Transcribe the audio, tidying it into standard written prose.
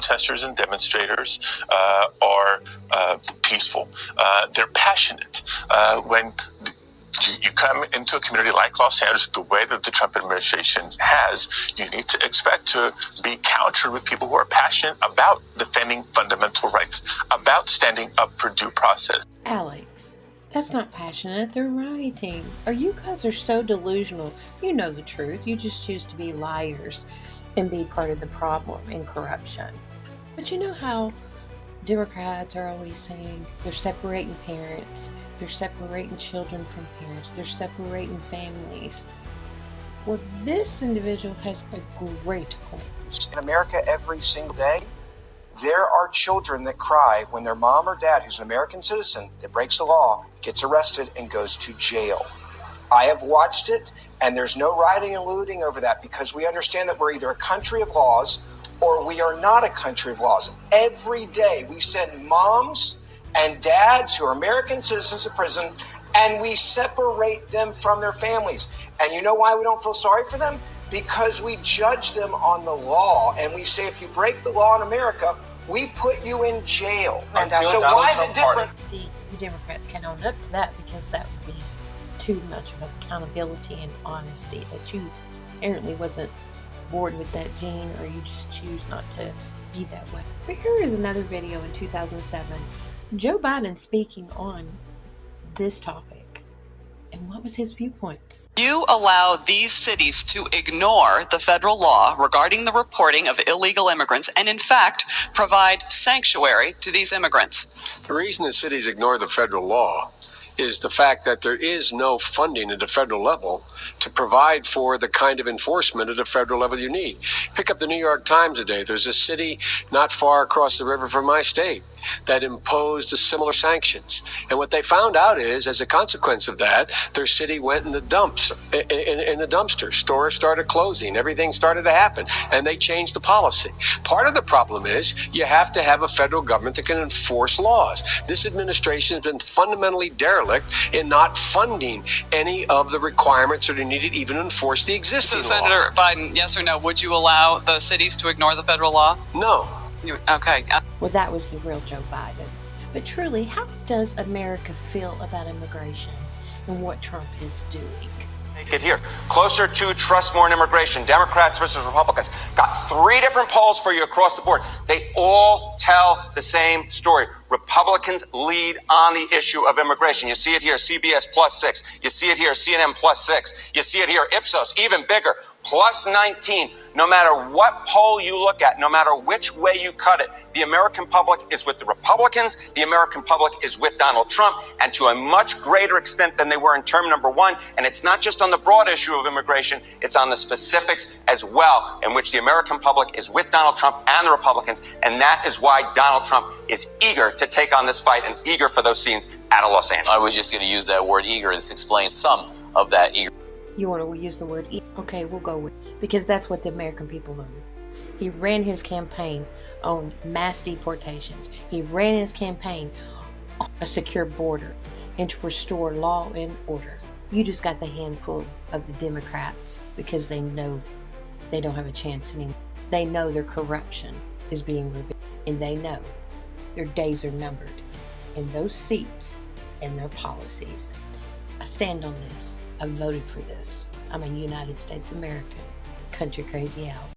protesters and demonstrators are peaceful. They're passionate. When you come into a community like Los Angeles, the way that the Trump administration has, you need to expect to be countered with people who are passionate about defending fundamental rights, about standing up for due process. Alex, that's not passionate. They're rioting. You guys are so delusional. You know the truth. You just choose to be liars and be part of the problem in corruption. But you know how Democrats are always saying they're separating parents, they're separating children from parents, they're separating families. Well, this individual has a great point. In America every single day, there are children that cry when their mom or dad, who's an American citizen that breaks the law, gets arrested and goes to jail. I have watched it, and there's no rioting and looting over that because we understand that we're either a country of laws or we are not a country of laws. Every day we send moms and dads who are American citizens to prison, and we separate them from their families. And you know why we don't feel sorry for them? Because we judge them on the law, and we say if you break the law in America, we put you in jail. So why is it different? See, you Democrats can own up to that because that would be too much of accountability and honesty that you apparently wasn't born with that gene, or you just choose not to be that way. But here is another video in 2007, Joe Biden speaking on this topic. And what was his viewpoints? You allow these cities to ignore the federal law regarding the reporting of illegal immigrants and, in fact, provide sanctuary to these immigrants. The reason the cities ignore the federal law is the fact that there is no funding at the federal level to provide for the kind of enforcement at the federal level you need. Pick up the New York Times today. There's a city not far across the river from my state that imposed similar sanctions. And what they found out is, as a consequence of that, their city went in the dumps, in the dumpster. Stores started closing. Everything started to happen. And they changed the policy. Part of the problem is you have to have a federal government that can enforce laws. This administration has been fundamentally derelict in not funding any of the requirements that are needed even to enforce the existing law. So, Senator Biden, yes or no, would you allow the cities to ignore the federal law? No. Okay. Well, that was the real Joe Biden. But truly, how does America feel about immigration and what Trump is doing? Make it here. Closer to trust more in immigration. Democrats versus Republicans. Got 3 different polls for you across the board. They all tell the same story. Republicans lead on the issue of immigration. You see it here, CBS +6. You see it here, CNN +6. You see it here, Ipsos, even bigger, +19. No matter what poll you look at, no matter which way you cut it, the American public is with the Republicans, the American public is with Donald Trump, and to a much greater extent than they were in term number 1. And it's not just on the broad issue of immigration, it's on the specifics as well, in which the American public is with Donald Trump and the Republicans. And that is why Donald Trump is eager to take on this fight and eager for those scenes out of Los Angeles. I was just going to use that word eager. This explains some of that eager. You want to use the word okay, we'll go with it, because that's what the American people want. He ran his campaign on mass deportations. He ran his campaign on a secure border and to restore law and order. You just got the handful of the Democrats because they know they don't have a chance anymore. They know their corruption is being revealed, and they know their days are numbered in those seats and their policies. I stand on this. I voted for this. I'm a United States American. Country crazy out.